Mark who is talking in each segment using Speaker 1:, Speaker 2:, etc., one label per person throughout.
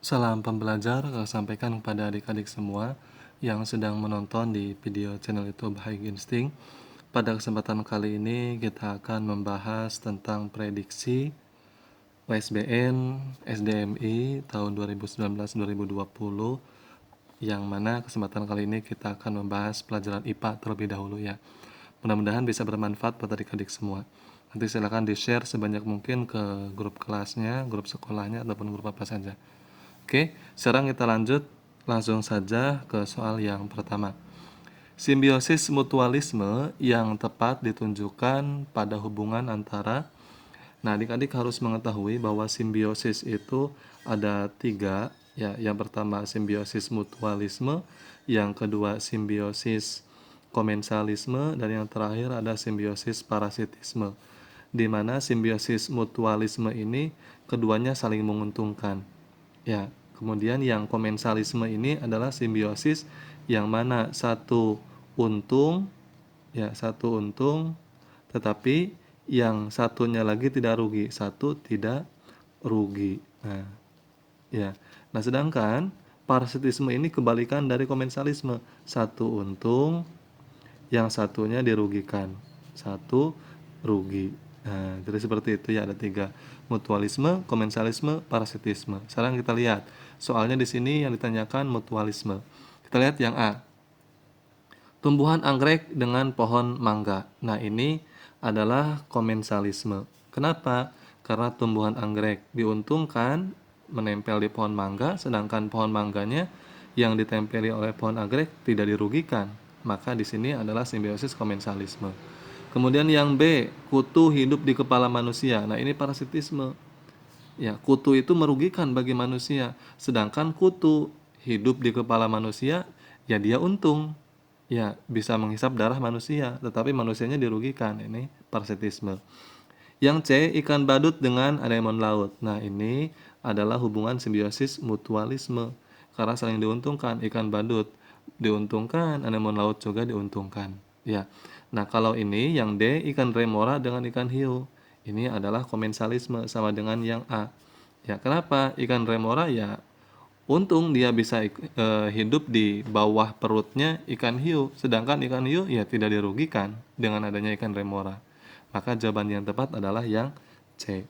Speaker 1: Salam pembelajar sampaikan kepada adik-adik semua yang sedang menonton di video channel YouTube High Instinct. Pada kesempatan kali ini kita akan membahas tentang prediksi USBN SDMI tahun 2019-2020, yang mana kesempatan kali ini kita akan membahas pelajaran IPA terlebih dahulu ya. Mudah-mudahan bisa bermanfaat buat adik-adik semua. Nanti silakan di-share sebanyak mungkin ke grup kelasnya, grup sekolahnya, ataupun grup apa saja. Oke, sekarang kita lanjut langsung saja ke soal yang pertama. Simbiosis mutualisme yang tepat ditunjukkan pada hubungan antara. Nah, adik-adik harus mengetahui bahwa simbiosis itu ada tiga. Ya, yang pertama simbiosis mutualisme, yang kedua simbiosis komensalisme, dan yang terakhir ada simbiosis parasitisme. Di mana simbiosis mutualisme ini keduanya saling menguntungkan. Ya, kemudian yang komensalisme ini adalah simbiosis yang mana satu untung, tetapi yang satunya lagi tidak rugi, satu tidak rugi. Nah, ya. Nah, sedangkan parasitisme ini kebalikan dari komensalisme, satu untung, yang satunya dirugikan, satu rugi. Nah, jadi seperti itu ya, ada tiga: mutualisme, komensalisme, parasitisme. Sekarang kita lihat soalnya di sini yang ditanyakan mutualisme. Kita lihat yang A, tumbuhan anggrek dengan pohon mangga. Nah, ini adalah komensalisme. Kenapa? Karena tumbuhan anggrek diuntungkan menempel di pohon mangga, sedangkan pohon mangganya yang ditempeli oleh pohon anggrek tidak dirugikan. Maka di sini adalah simbiosis komensalisme. Kemudian yang B, kutu hidup di kepala manusia. Nah, ini parasitisme. Ya, kutu itu merugikan bagi manusia, sedangkan kutu hidup di kepala manusia, ya dia untung. Ya, bisa menghisap darah manusia, tetapi manusianya dirugikan. Ini parasitisme. Yang C, ikan badut dengan anemon laut. Nah, ini adalah hubungan simbiosis mutualisme, karena saling diuntungkan. Ikan badut diuntungkan, anemon laut juga diuntungkan. Ya. Nah, kalau ini yang D, ikan remora dengan ikan hiu. Ini adalah komensalisme, sama dengan yang A. Ya, kenapa? Ikan remora ya untung dia bisa hidup di bawah perutnya ikan hiu, sedangkan ikan hiu ya tidak dirugikan dengan adanya ikan remora. Maka jawaban yang tepat adalah yang C.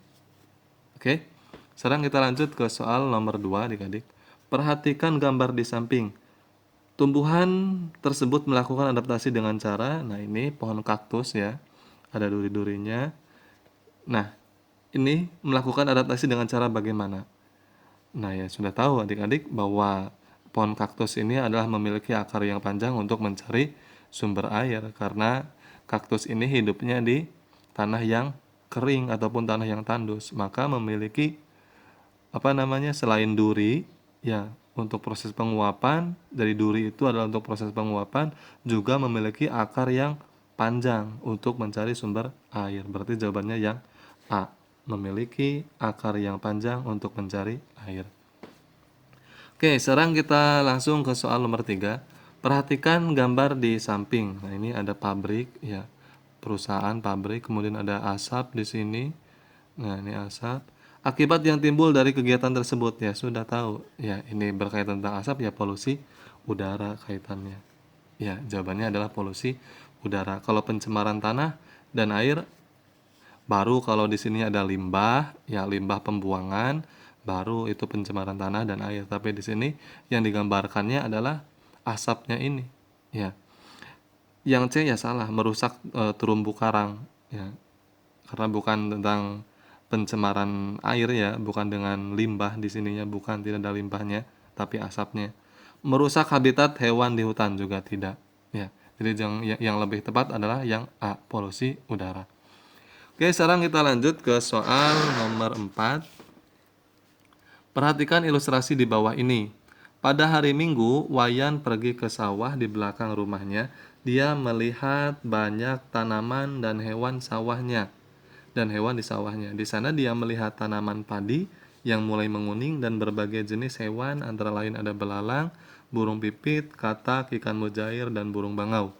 Speaker 1: Oke. Sekarang kita lanjut ke soal nomor 2, adik-adik. Perhatikan gambar di samping. Tumbuhan tersebut melakukan adaptasi dengan cara, nah ini pohon kaktus ya, ada duri-durinya. Nah, ini melakukan adaptasi dengan cara bagaimana? Nah, ya sudah tahu adik-adik bahwa pohon kaktus ini adalah memiliki akar yang panjang untuk mencari sumber air, karena kaktus ini hidupnya di tanah yang kering ataupun tanah yang tandus, maka memiliki selain duri ya, untuk proses penguapan dari duri itu adalah untuk proses penguapan, juga memiliki akar yang panjang untuk mencari sumber air. Berarti jawabannya yang A, memiliki akar yang panjang untuk mencari air. Oke, sekarang kita langsung ke soal nomor 3. Perhatikan gambar di samping. Nah, ini ada pabrik ya, perusahaan pabrik, kemudian ada asap di sini. Nah, ini asap. Akibat yang timbul dari kegiatan tersebut ya sudah tahu. Ya, ini berkaitan tentang asap ya, polusi udara kaitannya. Ya, jawabannya adalah polusi udara. Kalau pencemaran tanah dan air, baru kalau di sini ada limbah, ya limbah pembuangan, baru itu pencemaran tanah dan air. Tapi di sini yang digambarkannya adalah asapnya ini. Ya. Yang C ya salah, merusak terumbu karang. Ya. Karena bukan tentang pencemaran air ya, bukan dengan limbah di sininya, bukan, tidak ada limbahnya, tapi asapnya. Merusak habitat hewan di hutan juga tidak. Ya. Jadi yang lebih tepat adalah yang A, polusi udara. Oke, sekarang kita lanjut ke soal nomor 4. Perhatikan ilustrasi di bawah ini. Pada hari Minggu, Wayan pergi ke sawah di belakang rumahnya. Dia melihat banyak tanaman dan hewan di sawahnya. Di sana dia melihat tanaman padi yang mulai menguning dan berbagai jenis hewan, antara lain ada belalang, burung pipit, katak, ikan mujair, dan burung bangau.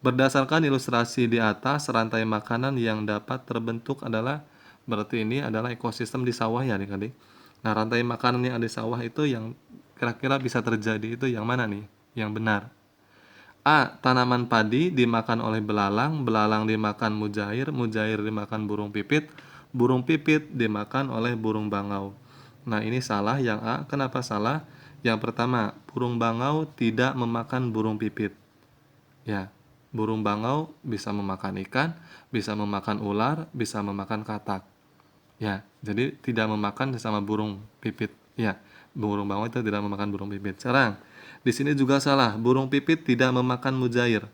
Speaker 1: Berdasarkan ilustrasi di atas, rantai makanan yang dapat terbentuk adalah, berarti ini adalah ekosistem di sawah ya adik-adik. Nah, rantai makanan yang ada di sawah itu yang kira-kira bisa terjadi itu yang mana nih? Yang benar. A. Tanaman padi dimakan oleh belalang, belalang dimakan mujair, mujair dimakan burung pipit dimakan oleh burung bangau. Nah, ini salah yang A. Kenapa salah? Yang pertama, burung bangau tidak memakan burung pipit. Ya, burung bangau bisa memakan ikan, bisa memakan ular, bisa memakan katak. Ya, jadi tidak memakan sesama burung pipit. Ya, burung bangau itu tidak memakan burung pipit. Sekarang, di sini juga salah. Burung pipit tidak memakan mujair.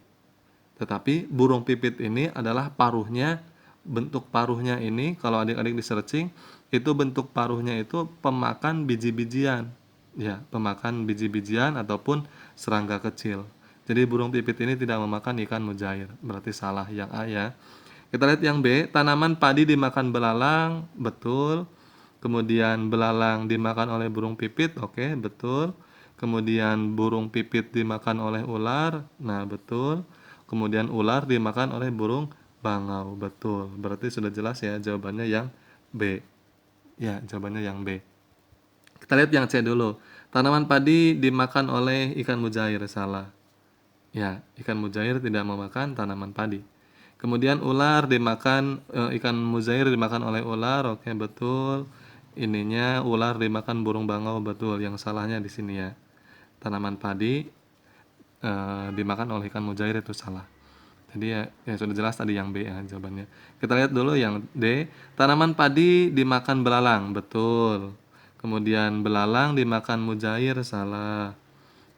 Speaker 1: Tetapi burung pipit ini adalah paruhnya, bentuk paruhnya ini kalau adik-adik di searching, itu bentuk paruhnya itu pemakan biji-bijian. Ya, pemakan biji-bijian ataupun serangga kecil. Jadi burung pipit ini tidak memakan ikan mujair. Berarti salah yang A ya. Kita lihat yang B, tanaman padi dimakan belalang, betul. Kemudian belalang dimakan oleh burung pipit, oke, betul. Kemudian burung pipit dimakan oleh ular, nah betul. Kemudian ular dimakan oleh burung bangau, betul. Berarti sudah jelas ya jawabannya yang B. Ya, jawabannya yang B. Kita lihat yang C dulu. Tanaman padi dimakan oleh ikan mujair, salah. Ya, ikan mujair tidak memakan tanaman padi. Kemudian ular dimakan, ikan mujair dimakan oleh ular, oke betul. Ininya ular dimakan burung bangau, betul. Yang salahnya di sini ya. Tanaman padi dimakan oleh ikan mujair itu salah. Jadi ya sudah jelas tadi yang B ya jawabannya. Kita lihat dulu yang D. Tanaman padi dimakan belalang, betul. Kemudian belalang dimakan mujair, salah.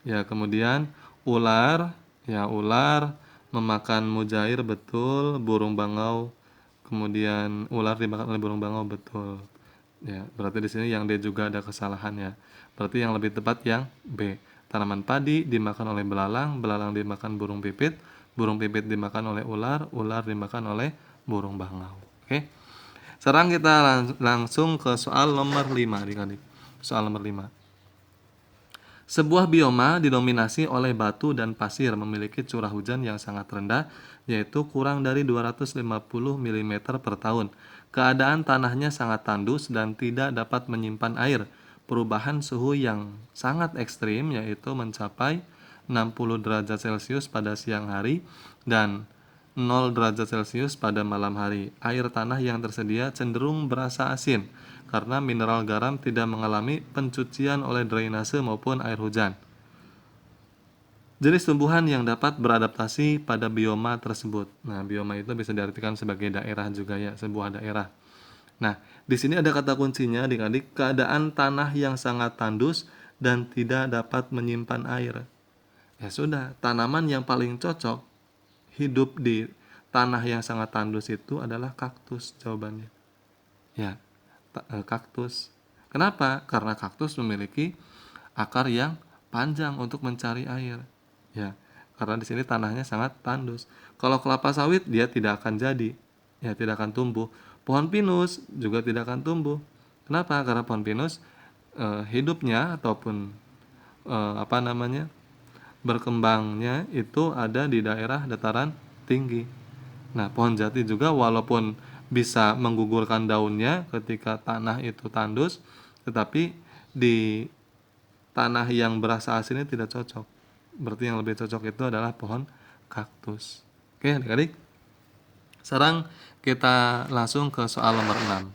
Speaker 1: Ya, kemudian ular, ya ular memakan mujair, betul. Burung bangau, kemudian ular dimakan oleh burung bangau, betul. Ya, berarti di sini yang D juga ada kesalahan ya. Berarti yang lebih tepat yang B. Tanaman padi dimakan oleh belalang, belalang dimakan burung pipit dimakan oleh ular, ular dimakan oleh burung bangau. Oke. Sekarang kita langsung ke soal nomor 5 adik-adik. Soal nomor 5. Sebuah bioma didominasi oleh batu dan pasir memiliki curah hujan yang sangat rendah, yaitu kurang dari 250 mm per tahun. Keadaan tanahnya sangat tandus dan tidak dapat menyimpan air. Perubahan suhu yang sangat ekstrim, yaitu mencapai 60 derajat Celcius pada siang hari dan 0 derajat Celcius pada malam hari. Air tanah yang tersedia cenderung berasa asin karena mineral garam tidak mengalami pencucian oleh drainase maupun air hujan. Jenis tumbuhan yang dapat beradaptasi pada bioma tersebut. Nah, bioma itu bisa diartikan sebagai daerah juga ya, sebuah daerah. Nah, di sini ada kata kuncinya adik-adik, keadaan tanah yang sangat tandus dan tidak dapat menyimpan air. Ya sudah, tanaman yang paling cocok hidup di tanah yang sangat tandus itu adalah kaktus jawabannya. Ya, kaktus. Kenapa? Karena kaktus memiliki akar yang panjang untuk mencari air. Ya, karena di sini tanahnya sangat tandus. Kalau kelapa sawit dia tidak akan jadi, ya tidak akan tumbuh. Pohon pinus juga tidak akan tumbuh. Kenapa? Karena pohon pinus hidupnya ataupun berkembangnya itu ada di daerah dataran tinggi. Nah, pohon jati juga walaupun bisa menggugurkan daunnya ketika tanah itu tandus, tetapi di tanah yang berasa asinnya tidak cocok. Berarti yang lebih cocok itu adalah pohon kaktus. Oke, adik-adik. Sekarang kita langsung ke soal nomor 6.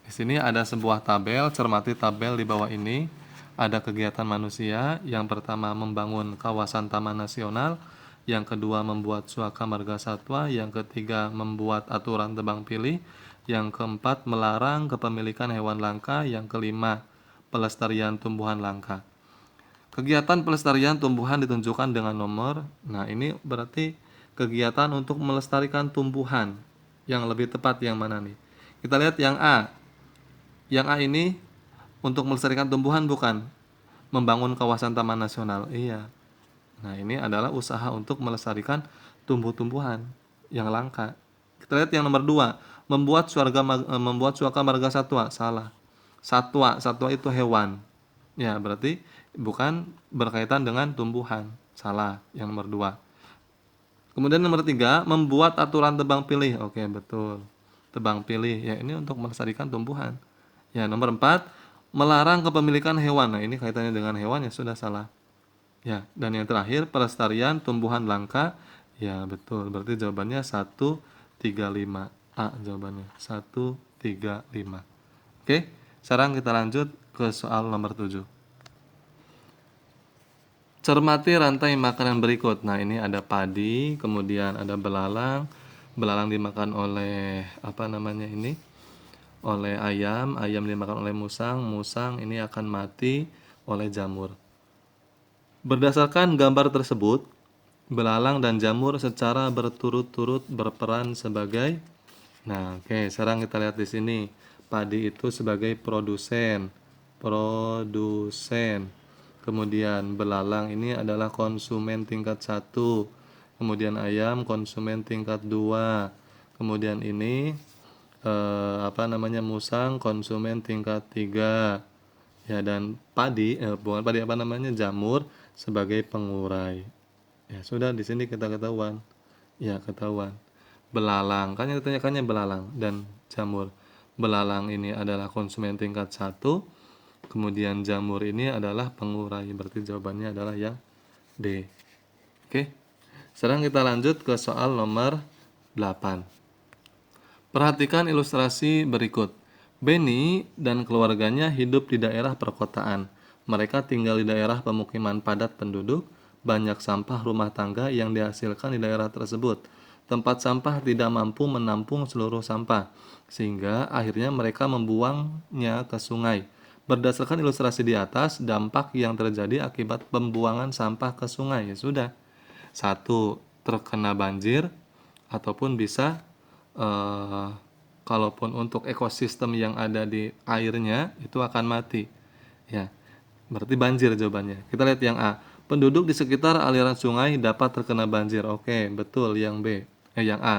Speaker 1: Di sini ada sebuah tabel, cermati tabel di bawah ini. Ada kegiatan manusia, yang pertama membangun kawasan taman nasional, yang kedua membuat suaka marga satwa, yang ketiga membuat aturan tebang pilih, yang keempat melarang kepemilikan hewan langka, yang kelima pelestarian tumbuhan langka. Kegiatan pelestarian tumbuhan ditunjukkan dengan nomor. Nah, ini berarti kegiatan untuk melestarikan tumbuhan. Yang lebih tepat yang mana nih? Kita lihat yang A. Yang A ini untuk melestarikan tumbuhan bukan membangun kawasan taman nasional. Iya. Nah, ini adalah usaha untuk melestarikan tumbuh-tumbuhan yang langka. Kita lihat yang nomor 2, membuat suaka marga satwa. Salah. Satwa itu hewan. Ya, berarti bukan berkaitan dengan tumbuhan. Salah. Yang nomor 2. Kemudian nomor 3, membuat aturan tebang pilih. Oke, betul. Tebang pilih. Ya, ini untuk melestarikan tumbuhan. Ya, nomor 4, Melarang kepemilikan hewan. Nah, ini kaitannya dengan hewan ya sudah salah. Ya, dan yang terakhir pelestarian tumbuhan langka. Ya, betul. Berarti jawabannya 135. A jawabannya 135. Oke, sekarang kita lanjut ke soal nomor 7. Cermati rantai makanan berikut. Nah, ini ada padi, kemudian ada belalang. Belalang dimakan oleh apa namanya ini? Oleh ayam, ayam dimakan oleh musang, musang ini akan mati oleh jamur. Berdasarkan gambar tersebut, belalang dan jamur secara berturut-turut berperan sebagai. Nah, oke, sekarang kita lihat di sini. Padi itu sebagai produsen. Produsen. Kemudian belalang ini adalah konsumen tingkat 1. Kemudian ayam konsumen tingkat 2. Kemudian ini apa namanya musang konsumen tingkat 3. Ya, dan padi bukan padi apa namanya jamur sebagai pengurai. Ya, sudah di sini kita ketahuan. Ya, ketahuan. Belalang, kan yang ditanyakannya belalang dan jamur. Belalang ini adalah konsumen tingkat 1, kemudian jamur ini adalah pengurai. Berarti jawabannya adalah yang D. Oke. Sekarang kita lanjut ke soal nomor 8. Perhatikan ilustrasi berikut. Benny dan keluarganya hidup di daerah perkotaan. Mereka tinggal di daerah pemukiman padat penduduk, banyak sampah rumah tangga yang dihasilkan di daerah tersebut. Tempat sampah tidak mampu menampung seluruh sampah, sehingga akhirnya mereka membuangnya ke sungai. Berdasarkan ilustrasi di atas, dampak yang terjadi akibat pembuangan sampah ke sungai. Ya sudah. 1. Terkena banjir, ataupun bisa eh, kalaupun untuk ekosistem yang ada di airnya itu akan mati. Ya, berarti banjir jawabannya. Kita lihat yang A. Penduduk di sekitar aliran sungai dapat terkena banjir. Oke, betul yang B. Yang A.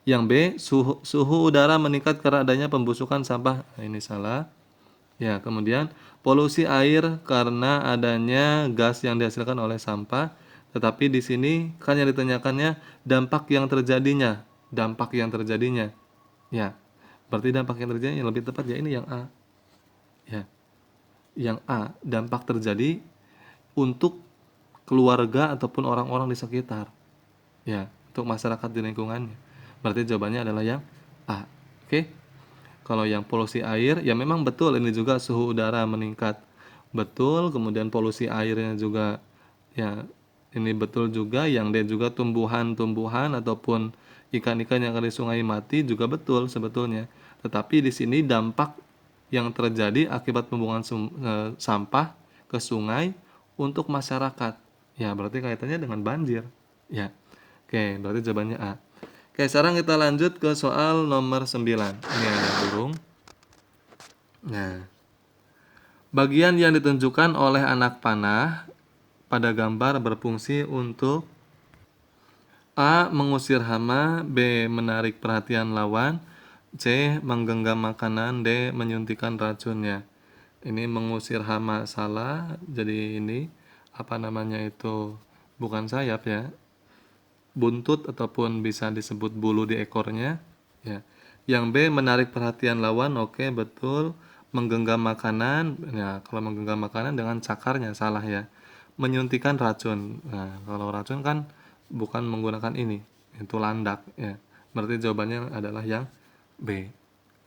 Speaker 1: Yang B, suhu udara meningkat karena adanya pembusukan sampah. Nah, ini salah. Ya, kemudian polusi air karena adanya gas yang dihasilkan oleh sampah. Tetapi di sini kan yang ditanyakannya dampak yang terjadinya. Dampak yang terjadinya. Ya, berarti dampak yang terjadi yang lebih tepat ya ini yang A. Ya, yang A, dampak terjadi untuk keluarga ataupun orang-orang di sekitar. Ya, untuk masyarakat di lingkungannya. Berarti jawabannya adalah yang A. Oke. Kalau yang polusi air, ya memang betul ini juga suhu udara meningkat. Betul, kemudian polusi airnya juga ya ini betul juga, yang dia juga tumbuhan-tumbuhan ataupun ikan-ikan yang ada di sungai mati juga betul sebetulnya. Tetapi di sini dampak yang terjadi akibat pembuangan sampah ke sungai untuk masyarakat. Ya, berarti kaitannya dengan banjir. Ya. Oke, berarti jawabannya A. Oke, sekarang kita lanjut ke soal nomor 9. Ini ada burung. Nah, bagian yang ditunjukkan oleh anak panah pada gambar berfungsi untuk A. Mengusir hama, B. Menarik perhatian lawan, C. Menggenggam makanan, D. Menyuntikkan racunnya. Ini mengusir hama salah, jadi ini apa namanya itu bukan sayap ya, buntut ataupun bisa disebut bulu di ekornya. Ya. Yang B. Menarik perhatian lawan, oke betul. Menggenggam makanan, ya kalau menggenggam makanan dengan cakarnya salah ya. Menyuntikkan racun, nah kalau racun kan bukan menggunakan ini, itu landak ya. Berarti jawabannya adalah yang B.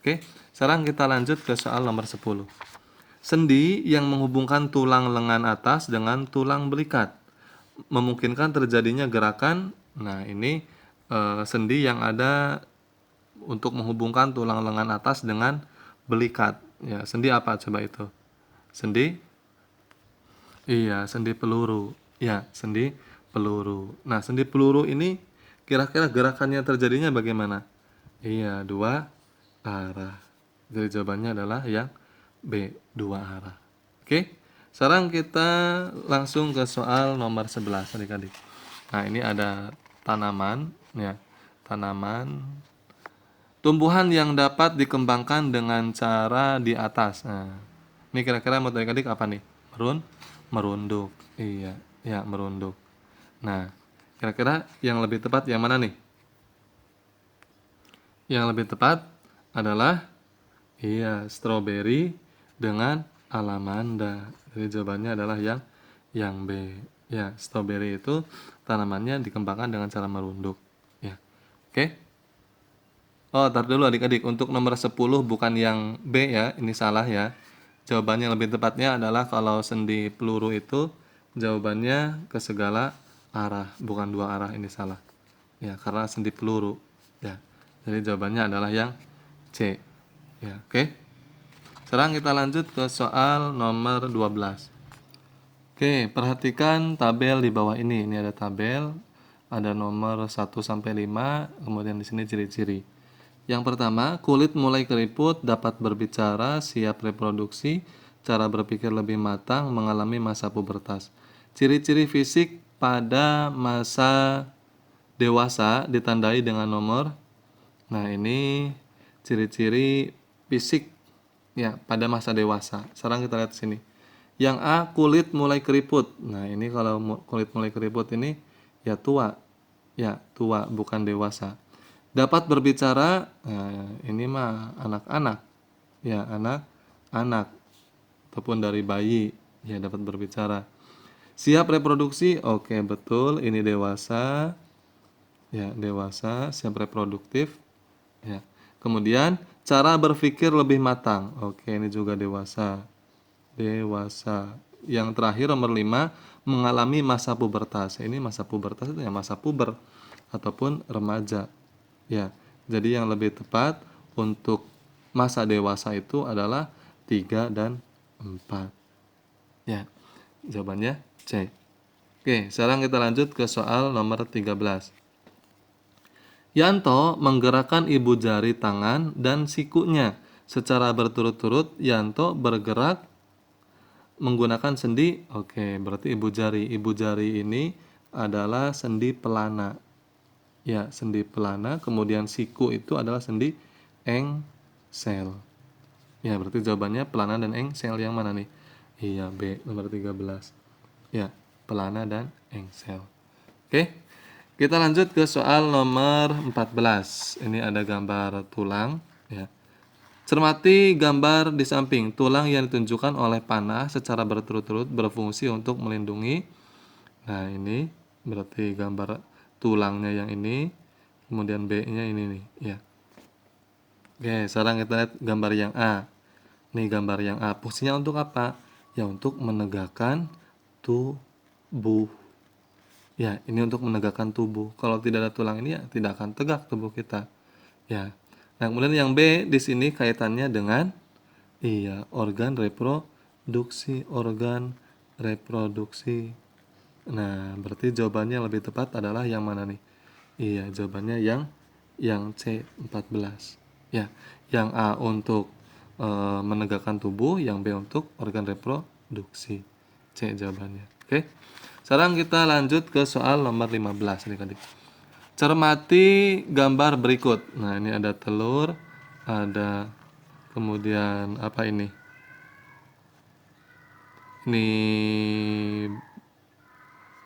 Speaker 1: Oke, sekarang kita lanjut ke soal nomor 10. Sendi yang menghubungkan tulang lengan atas dengan tulang belikat memungkinkan terjadinya gerakan. Nah, ini sendi yang ada untuk menghubungkan tulang lengan atas dengan belikat. Ya, sendi apa coba itu? Sendi? Iya, sendi peluru. Ya, sendi peluru. Nah, sendi peluru ini kira-kira gerakannya terjadinya bagaimana? Iya, dua arah. Jadi jawabannya adalah yang B, dua arah. Oke. Sekarang kita langsung ke soal nomor 11 adik-adik. Nah, ini ada tanaman ya. Tanaman tumbuhan yang dapat dikembangkan dengan cara di atas. Nah, ini kira-kira menurut adik-adik apa nih? Merunduk. Iya, ya merunduk. Nah, kira-kira yang lebih tepat yang mana nih? Yang lebih tepat adalah iya, stroberi dengan alamanda. Jadi jawabannya adalah yang B. Ya, strawberry itu tanamannya dikembangkan dengan cara merunduk. Ya. Oke. Oh, tar dulu adik-adik. Untuk nomor 10 bukan yang B ya. Ini salah ya. Jawabannya lebih tepatnya adalah kalau sendi peluru itu jawabannya ke segala arah, bukan dua arah. Ini salah. Ya, karena sendi peluru. Ya. Jadi jawabannya adalah yang C. Ya, oke. Sekarang kita lanjut ke soal nomor 12. Oke, perhatikan tabel di bawah ini. Ini ada tabel, ada nomor 1 sampai 5, kemudian di sini ciri-ciri. Yang pertama, kulit mulai keriput, dapat berbicara, siap reproduksi, cara berpikir lebih matang, mengalami masa pubertas. Ciri-ciri fisik pada masa dewasa ditandai dengan nomor. Nah, ini ciri-ciri fisik ya pada masa dewasa. Sekarang kita lihat sini. Yang A, kulit mulai keriput. Nah, ini kalau kulit mulai keriput ini ya tua. Ya, tua bukan dewasa. Dapat berbicara, nah, ini mah anak-anak. Ya, anak-anak ataupun dari bayi ya dapat berbicara. Siap reproduksi? Oke, betul. Ini dewasa. Ya, dewasa, siap reproduktif. Ya. Kemudian cara berpikir lebih matang. Oke, ini juga dewasa. Dewasa. Yang terakhir nomor 5, mengalami masa pubertas. Ini masa pubertas itu ya masa puber ataupun remaja. Ya. Jadi yang lebih tepat untuk masa dewasa itu adalah 3 dan 4. Ya. Jawabannya C. Oke, sekarang kita lanjut ke soal nomor 13. Yanto menggerakkan ibu jari tangan dan sikunya. Secara berturut-turut, Yanto bergerak menggunakan sendi. Oke, berarti ibu jari. Ibu jari ini adalah sendi pelana. Ya, sendi pelana. Kemudian siku itu adalah sendi engsel. Ya, berarti jawabannya pelana dan engsel yang mana nih? Iya, B, nomor 13. Ya, pelana dan engsel. Oke. Kita lanjut ke soal nomor 14. Ini ada gambar tulang ya. Cermati gambar di samping. Tulang yang ditunjukkan oleh panah secara berturut-turut berfungsi untuk melindungi. Nah, ini berarti gambar tulangnya yang ini. Kemudian B-nya ini nih, ya. Oke, sekarang kita lihat gambar yang A. Nih gambar yang A. Fungsinya untuk apa? Ya, untuk menegakkan tubuh. Ya, ini untuk menegakkan tubuh. Kalau tidak ada tulang ini ya tidak akan tegak tubuh kita. Ya. Nah, kemudian yang B di sini kaitannya dengan organ reproduksi, organ reproduksi. Nah, berarti jawabannya lebih tepat adalah yang mana nih? Iya, jawabannya yang C 14. Ya, yang A untuk menegakkan tubuh, yang B untuk organ reproduksi. C jawabannya. Oke. Sekarang kita lanjut ke soal nomor 15 adik-adik. Cermati gambar berikut. Nah, ini ada telur, ada kemudian apa ini? Ini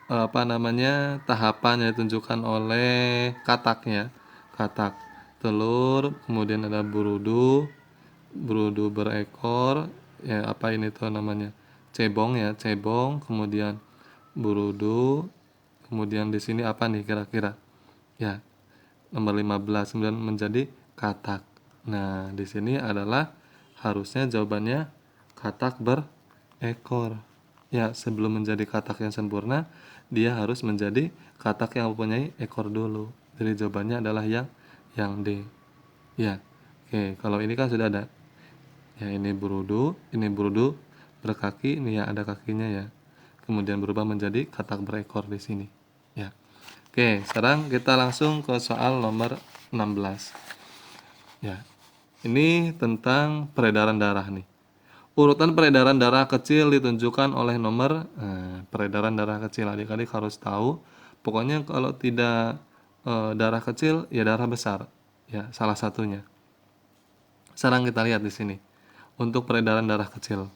Speaker 1: apa namanya? Tahapan yang ditunjukkan oleh kataknya. Katak telur, kemudian ada burudu, burudu berekor, ya apa ini tuh namanya? Cebong ya, cebong, kemudian burudu, kemudian di sini apa nih kira-kira? Ya, nomor 15 kemudian menjadi katak. Nah, di sini adalah harusnya jawabannya katak berekor. Ya, sebelum menjadi katak yang sempurna, dia harus menjadi katak yang mempunyai ekor dulu. Jadi jawabannya adalah yang D. Ya. Oke, kalau ini kan sudah ada. Ya, ini burudu berkaki, ini ya ada kakinya ya. Kemudian berubah menjadi katak berekor di sini. Ya. Oke, sekarang kita langsung ke soal nomor 16. Ya. Ini tentang peredaran darah nih. Urutan peredaran darah kecil ditunjukkan oleh nomor peredaran darah kecil. Adik-adik harus tahu. Pokoknya kalau tidak darah kecil ya darah besar. Ya, salah satunya. Sekarang kita lihat di sini. Untuk peredaran darah kecil.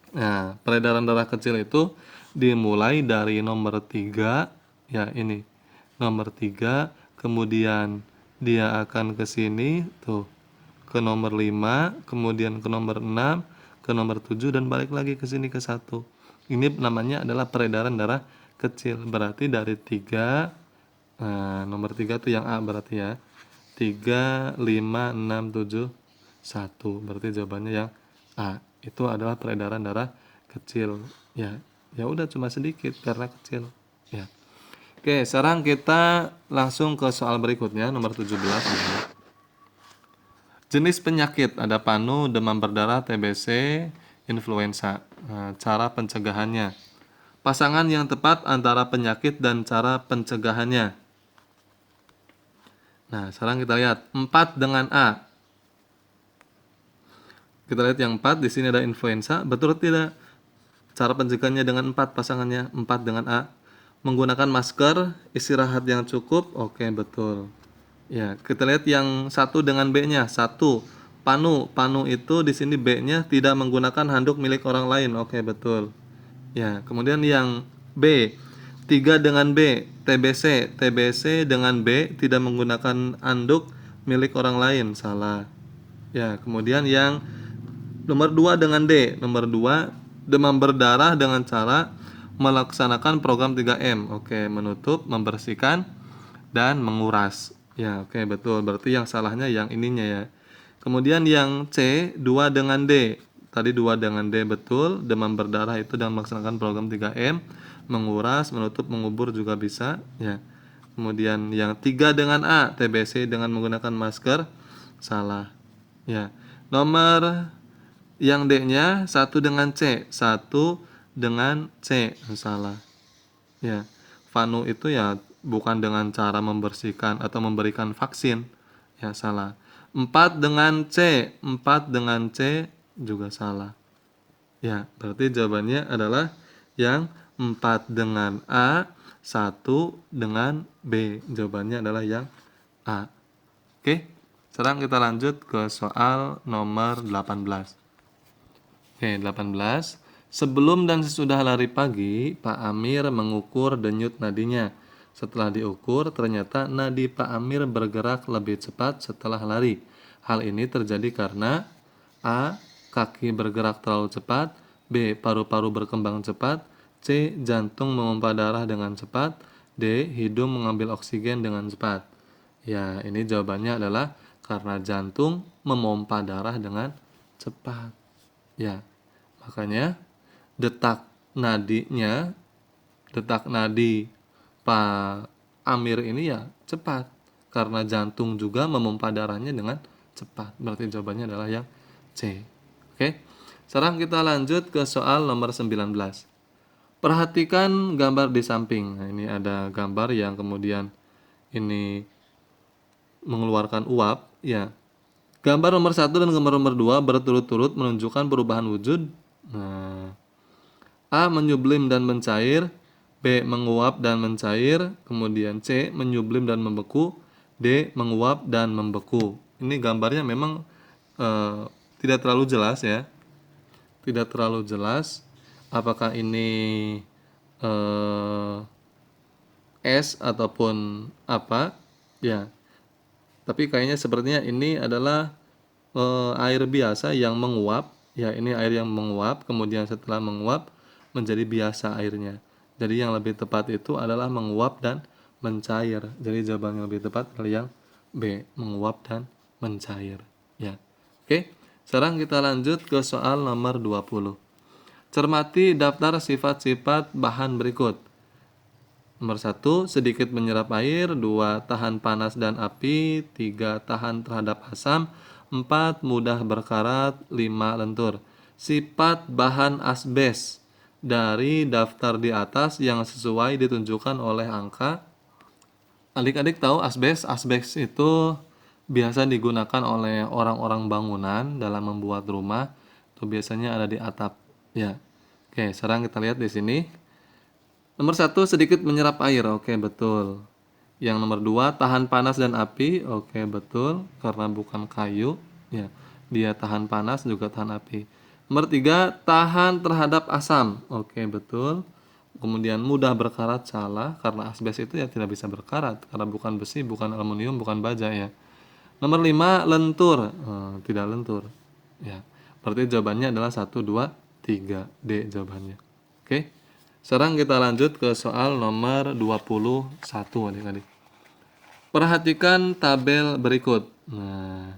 Speaker 1: Nah, peredaran darah kecil itu dimulai dari nomor 3, ya ini. Nomor 3, kemudian dia akan ke sini tuh ke nomor 5, kemudian ke nomor 6, ke nomor 7 dan balik lagi ke sini ke 1. Ini namanya adalah peredaran darah kecil. Berarti dari 3, nomor 3 tuh yang A berarti ya. 3, 5, 6, 7, 1. Berarti jawabannya yang A. Itu adalah peredaran darah kecil. Ya, ya udah cuma sedikit karena kecil. Ya. Oke, sekarang kita langsung ke soal berikutnya, nomor 17. Jenis penyakit ada panu, demam berdarah, TBC, influenza. Nah, cara pencegahannya. Pasangan yang tepat antara penyakit dan cara pencegahannya. Nah, sekarang kita lihat 4 dengan A. Kita lihat yang 4 di sini ada influenza, betul tidak? Cara pencegahannya dengan 4 pasangannya, 4 dengan A. Menggunakan masker, istirahat yang cukup, oke betul. Ya, kita lihat yang 1 dengan B-nya. 1, panu. Panu itu di sini B-nya tidak menggunakan handuk milik orang lain. Oke, betul. Ya, kemudian yang B, 3 dengan B, TBC. TBC dengan B tidak menggunakan handuk milik orang lain. Salah. Ya, kemudian yang nomor 2 dengan D. Nomor 2, demam berdarah dengan cara melaksanakan program 3M. Oke, menutup, membersihkan, dan menguras. Ya, oke betul. Berarti yang salahnya yang ininya ya. Kemudian yang C, 2 dengan D. Tadi 2 dengan D betul. Demam berdarah itu dan melaksanakan program 3M. Menguras, menutup, mengubur juga bisa. Ya. Kemudian yang 3 dengan A, TBC dengan menggunakan masker. Salah. Ya. Nomor yang D-nya 1 dengan C. 1 dengan C. Salah. Ya. Fanu itu ya bukan dengan cara membersihkan atau memberikan vaksin. Ya, salah. 4 dengan C. 4 dengan C juga salah. Ya, berarti jawabannya adalah yang 4 dengan A, 1 dengan B. Jawabannya adalah yang A. Oke. Sekarang kita lanjut ke soal nomor 18. Oke, 18. Sebelum dan sesudah lari pagi, Pak Amir mengukur denyut nadinya. Setelah diukur, ternyata nadi Pak Amir bergerak lebih cepat setelah lari. Hal ini terjadi karena A. Kaki bergerak terlalu cepat, B. Paru-paru berkembang cepat, C. Jantung memompa darah dengan cepat, D. Hidung mengambil oksigen dengan cepat. Ya, ini jawabannya adalah karena jantung memompa darah dengan cepat. Ya, makanya detak nadinya, detak nadi Pak Amir ini ya cepat karena jantung juga memompa darahnya dengan cepat. Berarti jawabannya adalah yang C. Oke. Sekarang kita lanjut ke soal nomor 19. Perhatikan gambar di samping. Nah, ini ada gambar yang kemudian ini mengeluarkan uap, ya. Gambar nomor 1 dan gambar nomor 2 berturut-turut menunjukkan perubahan wujud. Nah, A. Menyublim dan mencair, B. Menguap dan mencair, kemudian C. Menyublim dan membeku, D. Menguap dan membeku. Ini gambarnya memang tidak terlalu jelas ya. Tidak terlalu jelas apakah ini es ataupun apa ya. Tapi kayaknya sepertinya ini adalah air biasa yang menguap. Ya, ini air yang menguap, kemudian setelah menguap menjadi biasa airnya. Jadi yang lebih tepat itu adalah menguap dan mencair. Jadi jawaban yang lebih tepat adalah yang B, menguap dan mencair. Ya. Oke. Sekarang kita lanjut ke soal nomor 20. Cermati daftar sifat-sifat bahan berikut. Nomor 1, sedikit menyerap air. 2, tahan panas dan api. 3, tahan terhadap asam. 4, mudah berkarat. 5, lentur. Sifat bahan asbes dari daftar di atas yang sesuai ditunjukkan oleh angka. Adik-adik tahu asbes? Asbes itu biasa digunakan oleh orang-orang bangunan dalam membuat rumah. Itu biasanya ada di atap. Ya. Oke, sekarang kita lihat di sini. Nomor 1, sedikit menyerap air. Oke, betul. Yang nomor 2, tahan panas dan api. Oke, betul. Karena bukan kayu. Ya, dia tahan panas juga tahan api. Nomor 3, tahan terhadap asam. Oke, betul. Kemudian mudah berkarat, salah. Karena asbes itu ya tidak bisa berkarat. Karena bukan besi, bukan aluminium, bukan baja ya. Nomor 5, lentur. Tidak lentur. Ya. Berarti jawabannya adalah 1, 2, 3. D jawabannya. Oke. Sekarang kita lanjut ke soal nomor 21 adik-adik. Perhatikan tabel berikut. Nah,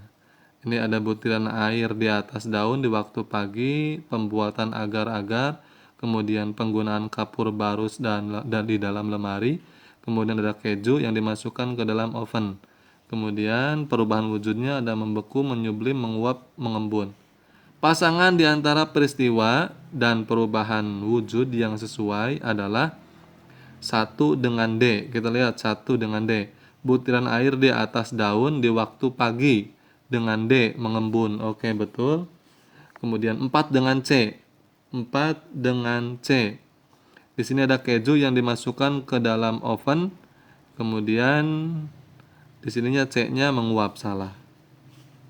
Speaker 1: ini ada butiran air di atas daun di waktu pagi, pembuatan agar-agar, kemudian penggunaan kapur barus dan di dalam lemari, kemudian ada keju yang dimasukkan ke dalam oven. Kemudian perubahan wujudnya ada membeku, menyublim, menguap, mengembun. Pasangan di antara peristiwa dan perubahan wujud yang sesuai adalah 1 dengan D. Kita lihat 1 dengan D. Butiran air di atas daun di waktu pagi dengan D, mengembun. Oke, betul. Kemudian 4 dengan C. 4 dengan C. Di sini ada keju yang dimasukkan ke dalam oven. Kemudian di sininya C-nya menguap, salah.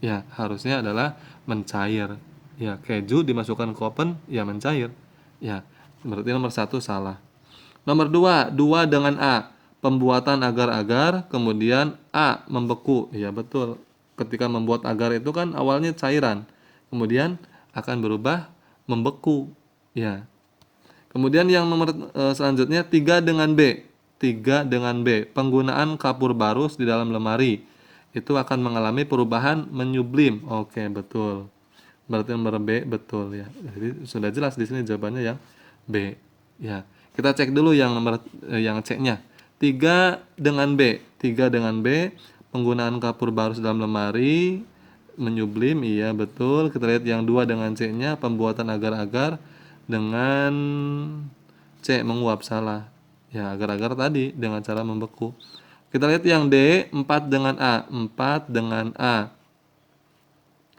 Speaker 1: Ya, harusnya adalah mencair. Ya, keju dimasukkan ke oven, ya mencair. Ya, berarti nomor 1 salah. Nomor 2, 2 dengan A. Pembuatan agar-agar, kemudian A, membeku. Ya, betul. Ketika membuat agar itu kan awalnya cairan. Kemudian akan berubah membeku. Ya. Kemudian yang nomor selanjutnya 3 dengan B. 3 dengan B. Penggunaan kapur barus di dalam lemari. Itu akan mengalami perubahan menyublim. Oke, betul. Berarti nomor B betul ya. Jadi sudah jelas di sini jawabannya yang B. Ya. Kita cek dulu yang nomor yang C-nya. 3 dengan B. 3 dengan B, penggunaan kapur barus dalam lemari menyublim, iya betul. Kita lihat yang 2 dengan C-nya, pembuatan agar-agar dengan C, menguap, salah. Ya, agar-agar tadi dengan cara membeku. Kita lihat yang D, 4 dengan A. 4 dengan A.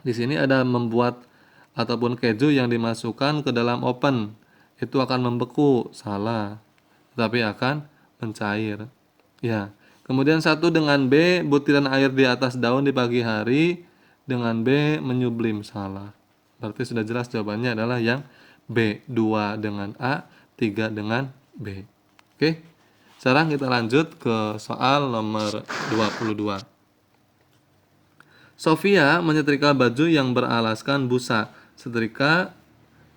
Speaker 1: Di sini ada membuat ataupun keju yang dimasukkan ke dalam oven. Itu akan membeku, salah. Tetapi akan mencair. Ya. Kemudian 1 dengan B, butiran air di atas daun di pagi hari dengan B menyublim, salah. Berarti sudah jelas jawabannya adalah yang B, 2 dengan A, 3 dengan B. Oke. Sekarang kita lanjut ke soal nomor 22. Sofia menyetrika baju yang beralaskan busa. Setrika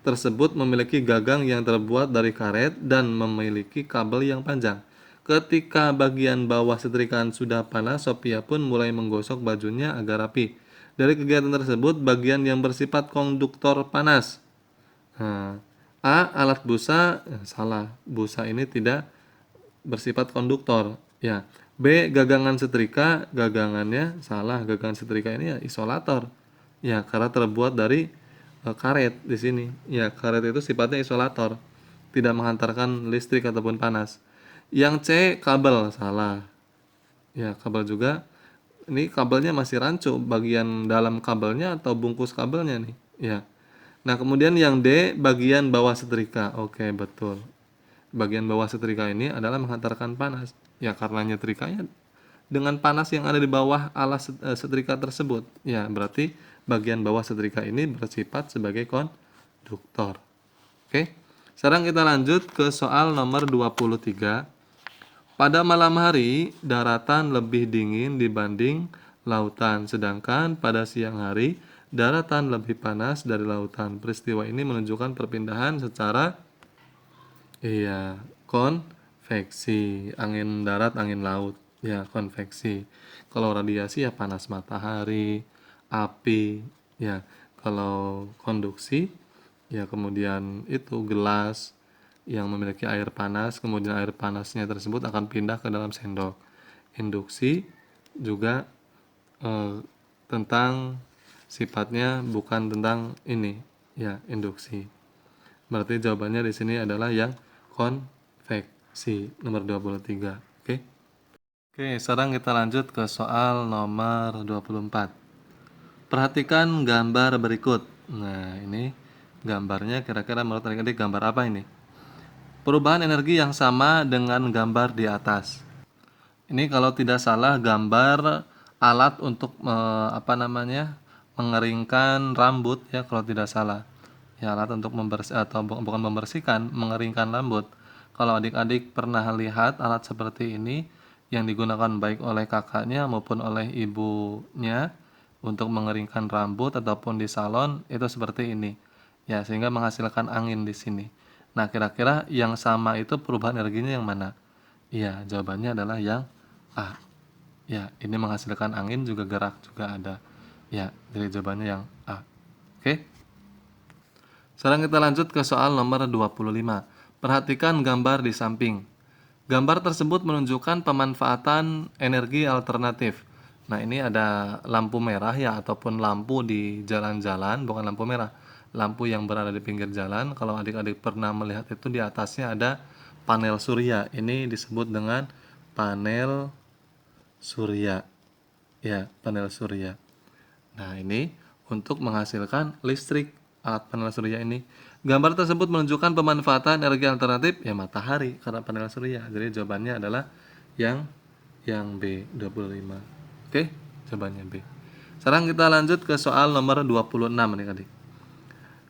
Speaker 1: tersebut memiliki gagang yang terbuat dari karet dan memiliki kabel yang panjang. Ketika bagian bawah setrikaan sudah panas, Sofia pun mulai menggosok bajunya agar rapi. Dari kegiatan tersebut, bagian yang bersifat konduktor panas. Nah, A. Alat busa, salah. Busa ini tidak bersifat konduktor. Ya. B. Gagangan setrika, gagangannya salah. Gagangan setrika ini ya isolator. Ya, karena terbuat dari karet di sini. Ya, karet itu sifatnya isolator, tidak menghantarkan listrik ataupun panas. Yang C, kabel, salah. Ya, kabel juga. Ini kabelnya masih rancu, bagian dalam kabelnya atau bungkus kabelnya nih. Ya. Nah, kemudian yang D, bagian bawah setrika. Oke, betul. Bagian bawah setrika ini adalah menghantarkan panas. Ya, karena nyetrikanya dengan panas yang ada di bawah alas setrika tersebut. Ya, berarti bagian bawah setrika ini bersifat sebagai konduktor. Oke. Sekarang kita lanjut ke soal nomor 23. Pada malam hari, daratan lebih dingin dibanding lautan, sedangkan pada siang hari, daratan lebih panas dari lautan. Peristiwa ini menunjukkan perpindahan secara konveksi, angin darat, angin laut. Ya, konveksi. Kalau radiasi ya panas matahari, api, ya. Kalau konduksi ya kemudian itu gelas yang memiliki air panas, kemudian air panasnya tersebut akan pindah ke dalam sendok. Induksi juga tentang sifatnya bukan tentang ini, ya, induksi. Berarti jawabannya di sini adalah yang konveksi, nomor 23. Oke. Oke, sekarang kita lanjut ke soal nomor 24. Perhatikan gambar berikut. Nah, ini gambarnya kira-kira menurut adik-adik gambar apa ini? Perubahan energi yang sama dengan gambar di atas. Ini kalau tidak salah gambar alat untuk mengeringkan rambut ya, kalau tidak salah. Ya, alat untuk bukan membersihkan, mengeringkan rambut. Kalau adik-adik pernah lihat alat seperti ini yang digunakan baik oleh kakaknya maupun oleh ibunya, untuk mengeringkan rambut ataupun di salon itu seperti ini. Ya, sehingga menghasilkan angin di sini. Nah, kira-kira yang sama itu perubahan energinya yang mana? Iya, jawabannya adalah yang A. Ya, ini menghasilkan angin juga gerak juga ada. Ya, jadi jawabannya yang A. Oke. Sekarang kita lanjut ke soal nomor 25. Perhatikan gambar di samping. Gambar tersebut menunjukkan pemanfaatan energi alternatif. Nah, ini ada lampu merah ya, ataupun lampu di jalan-jalan, bukan lampu merah. Lampu yang berada di pinggir jalan. Kalau adik-adik pernah melihat itu di atasnya ada panel surya. Ini disebut dengan panel surya. Ya, panel surya. Nah, ini untuk menghasilkan listrik alat panel surya ini. Gambar tersebut menunjukkan pemanfaatan energi alternatif ya matahari karena panel surya. Jadi jawabannya adalah yang B 25. Oke, jawabannya B. Sekarang kita lanjut ke soal nomor 26 nih adik.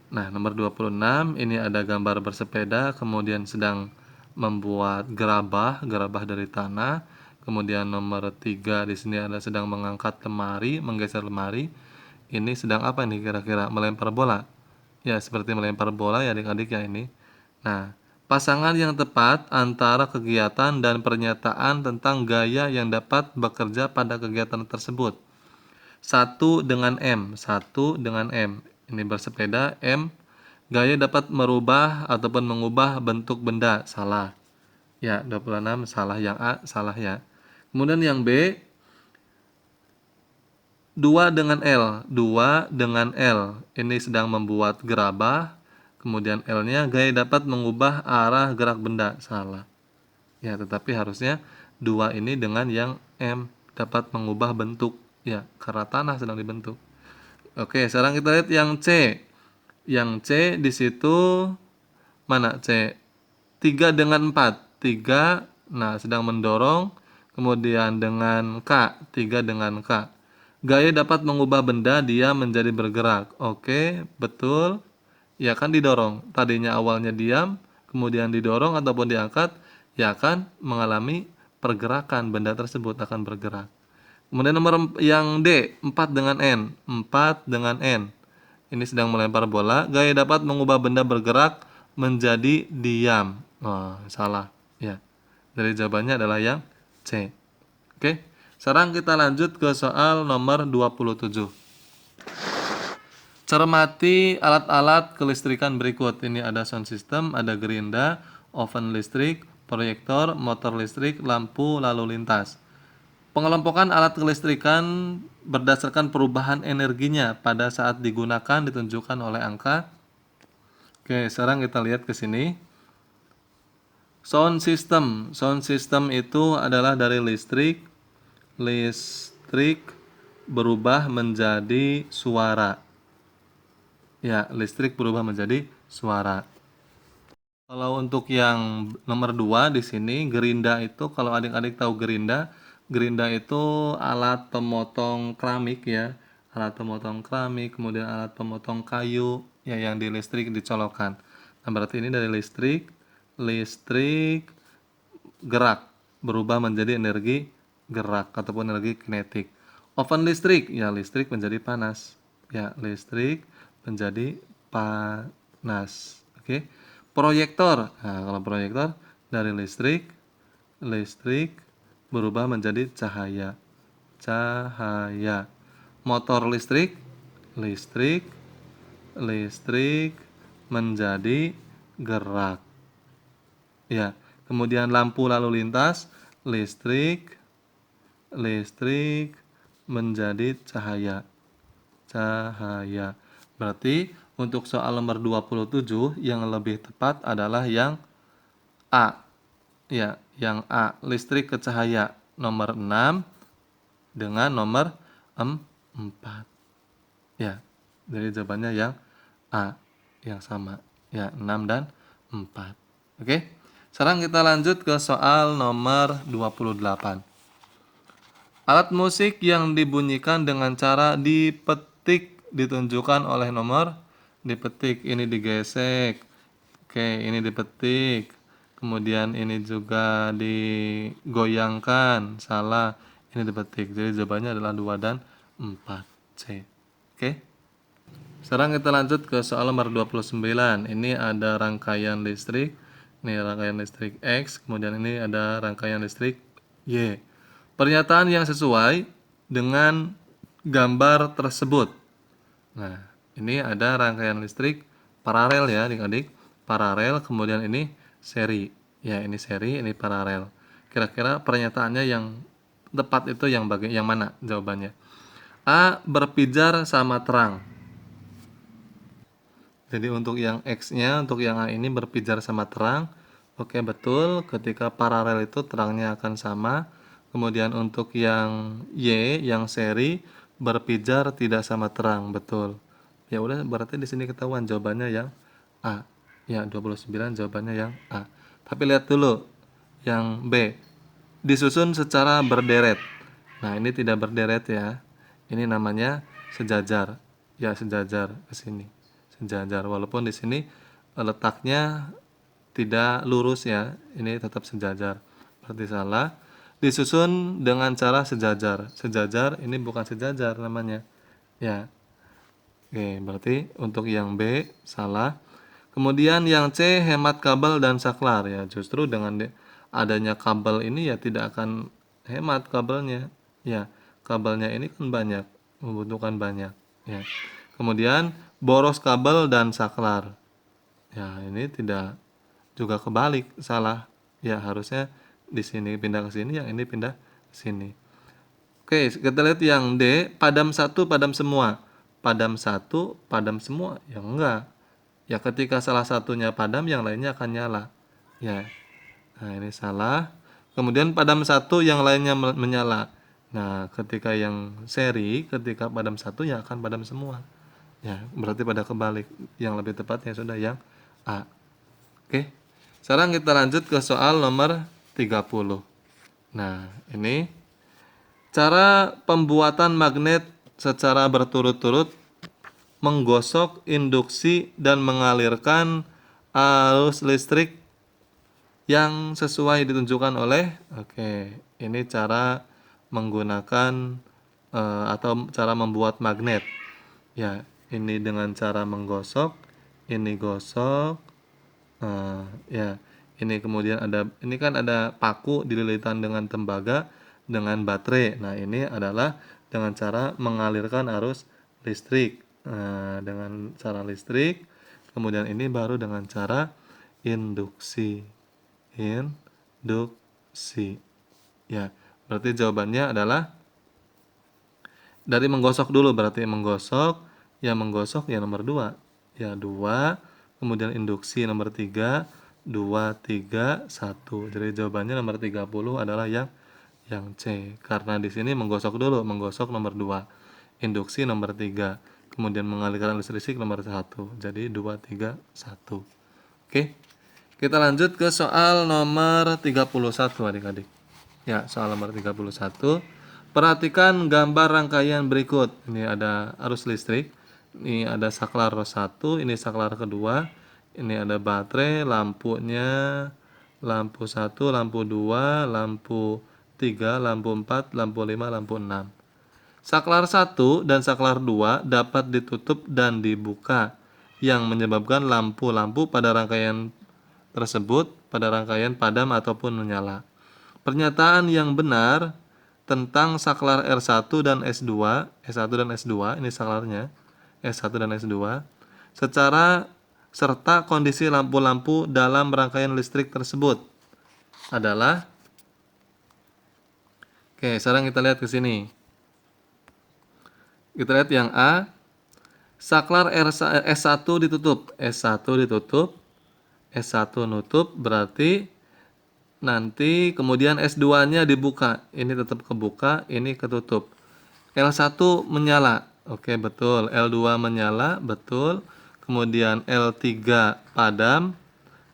Speaker 1: Nah, nomor 26 ini ada gambar bersepeda kemudian sedang membuat gerabah dari tanah. Kemudian nomor 3 di sini ada sedang mengangkat lemari, menggeser lemari. Ini sedang apa nih kira-kira? Melempar bola. Ya, seperti melempar bola ya adik-adik ya ini. Nah, pasangan yang tepat antara kegiatan dan pernyataan tentang gaya yang dapat bekerja pada kegiatan tersebut. Satu dengan M. Ini bersepeda. M. Gaya dapat merubah ataupun mengubah bentuk benda. Salah. Ya, 26 salah. Yang A salah ya. Kemudian yang B. 2 dengan L. Ini sedang membuat gerabah. Kemudian L-nya gaya dapat mengubah arah gerak benda. Salah. Ya, tetapi harusnya 2 ini dengan yang M. Dapat mengubah bentuk. Ya, karena tanah sedang dibentuk. Oke, sekarang kita lihat yang C. Yang C di situ mana C? 3 dengan 4. 3, nah sedang mendorong. Kemudian dengan K. 3 dengan K. Gaya dapat mengubah benda dia menjadi bergerak. Oke, betul. Ya kan didorong. Tadinya awalnya diam, kemudian didorong ataupun diangkat, ya akan mengalami pergerakan, benda tersebut akan bergerak. Kemudian nomor yang D, 4 dengan N. 4 dengan N. Ini sedang melempar bola, gaya dapat mengubah benda bergerak menjadi diam. Oh, salah. Ya. Jadi jawabannya adalah yang C. Oke. Sekarang kita lanjut ke soal nomor 27. Cermati alat-alat kelistrikan berikut. Ini ada sound system, ada gerinda, oven listrik, proyektor, motor listrik, lampu lalu lintas. Pengelompokan alat kelistrikan berdasarkan perubahan energinya pada saat digunakan ditunjukkan oleh angka. Oke, sekarang kita lihat ke sini. Sound system itu adalah dari listrik berubah menjadi suara. Ya, listrik berubah menjadi suara. Kalau untuk yang nomor 2 di sini, gerinda itu kalau adik-adik tahu gerinda itu alat pemotong keramik ya. Alat pemotong keramik, kemudian alat pemotong kayu ya yang di listrik dicolokkan. Nah, berarti ini dari listrik gerak berubah menjadi energi gerak ataupun energi kinetik. Oven listrik, ya listrik menjadi panas. Ya, listrik menjadi panas. Oke. Proyektor. Nah, kalau proyektor dari listrik berubah menjadi cahaya. Cahaya. Motor listrik menjadi gerak. Ya, kemudian lampu lalu lintas listrik menjadi cahaya. Cahaya. Berarti untuk soal nomor 27 yang lebih tepat adalah yang A. Ya, yang A, listrik ke cahaya nomor 6 dengan nomor 4. Ya, jadi jawabannya yang A, yang sama. Ya, 6 dan 4. Oke. Sekarang kita lanjut ke soal nomor 28. Alat musik yang dibunyikan dengan cara dipetik ditunjukkan oleh nomor dipetik, ini digesek. Oke, ini dipetik. Kemudian ini juga digoyangkan. Salah. Ini dipetik. Jadi jawabannya adalah 2 dan 4. C. Oke. Sekarang kita lanjut ke soal nomor 29. Ini ada rangkaian listrik. Ini rangkaian listrik X, kemudian ini ada rangkaian listrik Y. Pernyataan yang sesuai dengan gambar tersebut. Nah, ini ada rangkaian listrik paralel ya adik-adik. Paralel, kemudian ini seri. Ya, ini seri, ini paralel. Kira-kira pernyataannya yang tepat itu yang mana jawabannya? A. Berpijar sama terang. Jadi untuk yang X-nya, untuk yang A ini berpijar sama terang. Oke, betul. Ketika paralel itu terangnya akan sama. Kemudian untuk yang Y, yang seri, berpijar tidak sama terang. Betul. Ya udah, berarti di sini ketahuan jawabannya yang A. Ya, 29 jawabannya yang A. Tapi lihat dulu yang B. Disusun secara berderet. Nah, ini tidak berderet ya. Ini namanya sejajar. Ya, sejajar ke sini. Sejajar, walaupun di sini letaknya tidak lurus ya, ini tetap sejajar. Berarti salah. Disusun dengan cara sejajar. Sejajar ini bukan sejajar namanya. Ya. Oke, berarti untuk yang B salah. Kemudian yang C, hemat kabel dan saklar ya. Justru dengan adanya kabel ini ya tidak akan hemat kabelnya. Ya, kabelnya ini kan banyak, membutuhkan banyak ya. Kemudian boros kabel dan saklar. Ya, ini tidak juga kebalik, salah. Ya, harusnya di sini pindah ke sini, yang ini pindah ke sini. Oke, kita lihat yang D, padam satu, padam semua. Padam satu, padam semua. Ya enggak. Ya ketika salah satunya padam, yang lainnya akan nyala. Ya. Nah, ini salah. Kemudian padam satu, yang lainnya menyala. Nah, ketika yang seri, ketika padam satu, ya akan padam semua. Ya, berarti pada kebalik. Yang lebih tepatnya sudah yang A. Oke. Sekarang kita lanjut ke soal nomor 30. Nah, ini cara pembuatan magnet secara berturut-turut menggosok, induksi, dan mengalirkan arus listrik yang sesuai ditunjukkan oleh ini cara menggunakan atau cara membuat magnet. Ya, ini dengan cara menggosok, ini gosok, ya, ini kemudian ini kan ada paku dililitan dengan tembaga dengan baterai. Nah, ini adalah dengan cara mengalirkan arus listrik. Nah, dengan cara listrik, kemudian ini baru dengan cara induksi. Induksi. Ya, berarti jawabannya adalah dari menggosok dulu, berarti menggosok ya nomor 2. Ya 2, kemudian induksi nomor 3, 2, 3, 1. Jadi jawabannya nomor 30 adalah yang C. Karena di sini menggosok dulu, menggosok nomor 2. Induksi nomor 3. Kemudian mengalirkan arus listrik nomor 1. Jadi 2, 3, 1. Oke. Kita lanjut ke soal nomor 31 adik-adik. Ya, soal nomor 31. Perhatikan gambar rangkaian berikut. Ini ada arus listrik. Ini ada saklar 1, ini saklar kedua. Ini ada baterai, lampunya, lampu 1, lampu 2, lampu 3, lampu 4, lampu 5, lampu 6. Saklar 1 dan saklar 2 dapat ditutup dan dibuka yang menyebabkan lampu-lampu pada rangkaian tersebut pada rangkaian padam ataupun menyala. Pernyataan yang benar tentang saklar R1 dan S2, S1 dan S2, ini saklarnya, S1 dan S2, serta kondisi lampu-lampu dalam rangkaian listrik tersebut adalah, sekarang kita lihat ke sini. Kita lihat yang A, saklar S1 ditutup, S1 ditutup, S1 nutup, berarti nanti kemudian S2-nya dibuka. Ini tetap kebuka, ini ketutup. L1 menyala. Oke, betul. L2 menyala, betul. Kemudian L3 padam.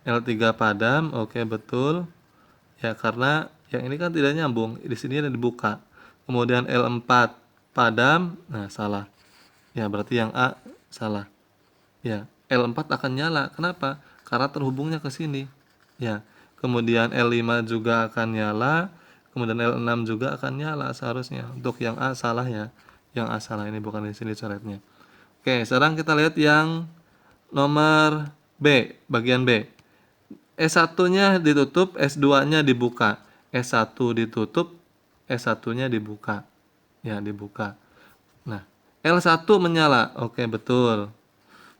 Speaker 1: L3 padam, oke, betul. Ya, karena yang ini kan tidak nyambung. Di sini ada dibuka. Kemudian L4 padam. Nah, salah. Ya, berarti yang A salah. Ya, L4 akan nyala. Kenapa? Karena terhubungnya ke sini. Ya. Kemudian L5 juga akan nyala. Kemudian L6 juga akan nyala seharusnya. Untuk yang A salah ya. Yang A salah, ini bukan di sini coretnya. Oke, sekarang kita lihat yang nomor B, bagian B. S1-nya ditutup, S2-nya dibuka. S1 ditutup, S1-nya dibuka. Ya, dibuka. Nah, L1 menyala. Oke, betul.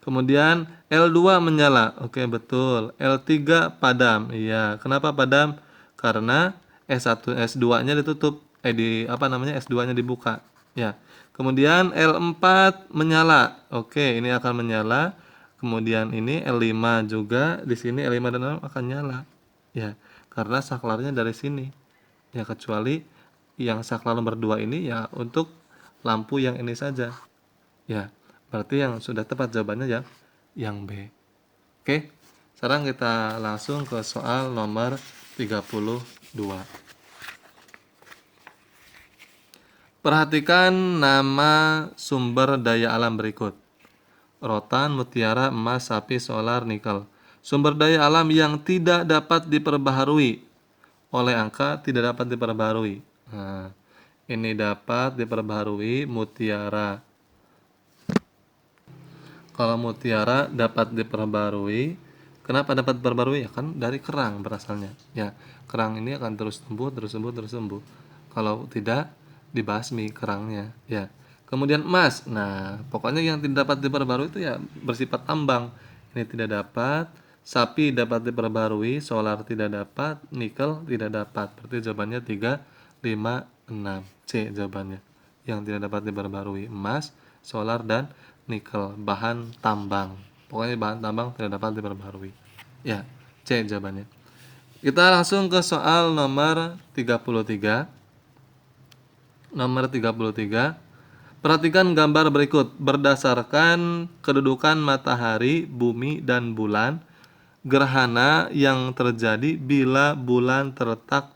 Speaker 1: Kemudian L2 menyala. Oke, betul. L3 padam. Iya, kenapa padam? Karena S1 S2-nya ditutup. S2-nya dibuka. Ya. Kemudian L4 menyala. Oke, ini akan menyala. Kemudian ini L5 juga, di sini L5 dan L6 akan nyala. Ya, karena saklarnya dari sini. Ya, kecuali yang saklar nomor 2 ini ya untuk lampu yang ini saja. Ya, berarti yang sudah tepat jawabannya yang B. Oke, sekarang kita langsung ke soal nomor 32. Perhatikan nama sumber daya alam berikut. Rotan, mutiara, emas, sapi, solar, nikel. Sumber daya alam yang tidak dapat diperbaharui oleh angka tidak dapat diperbaharui. Nah, ini dapat diperbaharui mutiara. Kalau mutiara dapat diperbarui, kenapa dapat diperbarui? Ya kan dari kerang berasalnya. Ya, kerang ini akan terus tumbuh, terus tumbuh, terus tumbuh. Kalau tidak dibasmi kerangnya, ya. Kemudian emas. Nah, pokoknya yang tidak dapat diperbarui itu ya bersifat tambang. Ini tidak dapat. Sapi dapat diperbarui, solar tidak dapat, nikel tidak dapat. Berarti jawabannya 3, 5, 6. C jawabannya. Yang tidak dapat diperbarui emas, solar dan nikel, bahan tambang. Pokoknya bahan tambang tidak dapat diperbarui. Ya, C jawabannya. Kita langsung ke soal nomor 33. Nomor 33. Perhatikan gambar berikut. Berdasarkan kedudukan matahari, bumi, dan bulan, gerhana yang terjadi bila bulan terletak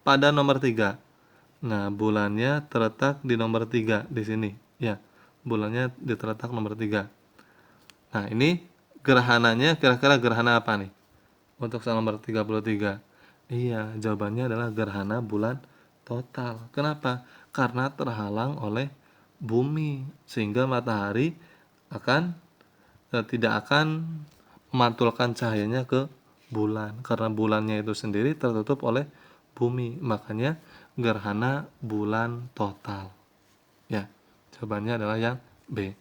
Speaker 1: pada nomor 3. Nah, bulannya terletak di nomor 3 di sini. Ya, bulannya terletak nomor 3. Nah, ini gerhananya kira-kira gerhana apa nih? Untuk soal nomor 33. Iya, jawabannya adalah gerhana bulan total. Kenapa? Karena terhalang oleh bumi sehingga matahari tidak akan memantulkan cahayanya ke bulan karena bulannya itu sendiri tertutup oleh bumi. Makanya gerhana bulan total. Ya, jawabannya adalah yang B.